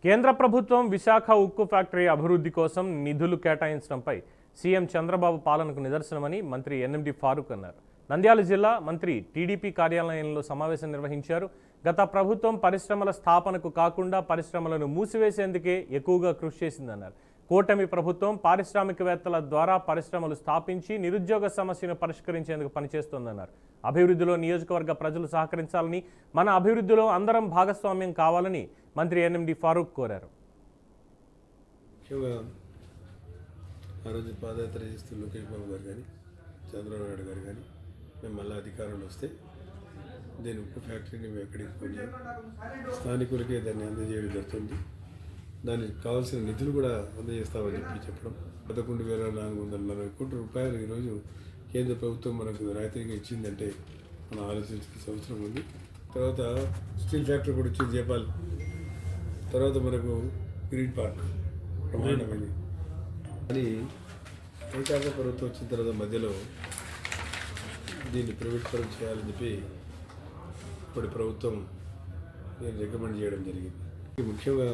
కేంద్ర ప్రభుత్వం విశాఖ ఉక్కు ఫ్యాక్టరీ అభివృద్ధి కోసం నిధులు కేటాయించడంపై సీఎం చంద్రబాబు పాలనకు నిదర్శనమని మంత్రి ఎన్ఎండి ఫారూక్ అన్నారు. నంద్యాల జిల్లా మంత్రి టీడీపీ కార్యాలయంలో సమావేశం నిర్వహించారు. గత ప్రభుత్వం పరిశ్రమల స్థాపనకు కాకుండా పరిశ్రమలను మూసివేసేందుకే ఎక్కువగా కృషి చేసిందన్నారు. కూటమి ప్రభుత్వం పారిశ్రామికవేత్తల ద్వారా పరిశ్రమలు స్థాపించి నిరుద్యోగ సమస్యను పరిష్కరించేందుకు పనిచేస్తోందన్నారు. అభివృద్ధిలో నియోజకవర్గ ప్రజలు సహకరించాలని, మన అభివృద్ధిలో అందరం భాగస్వామ్యం కావాలని మంత్రి ఎన్ఎండి ఫారూక్ కోరారు. ఆ రోజు పాదయాత్ర చేస్తూ లోకేష్ బాబు గారు కానీ చంద్రబాబు నాయుడు గారు కానీ మేము మళ్ళీ అధికారంలో వస్తే దీని ఉక్కు ఫ్యాక్టరీని మేము ఎక్కడికి కొని స్థానికులకే దాన్ని అందజేయడం జరుగుతుంది. దానికి కావాల్సిన నిధులు కూడా అందజేస్తామని చెప్పడం 11,440 కోట్ల రూపాయలు ఈరోజు కేంద్ర ప్రభుత్వం మనకు రాయితీగా ఇచ్చిందంటే మనం ఆలోచించాల్సిన అవసరం ఉంది. తర్వాత స్టీల్ ఫ్యాక్టరీ కూడా వచ్చి చేపాలి. తర్వాత మనకు గ్రీన్ పార్క్ ప్రమాణమైంది అని ఏకాంత ప్రభుత్వం వచ్చిన తర్వాత మధ్యలో దీన్ని ప్రైవేట్ పరం చేయాలని చెప్పి ఇప్పుడు ప్రభుత్వం నేను రికమెండ్ చేయడం జరిగింది. ముఖ్యంగా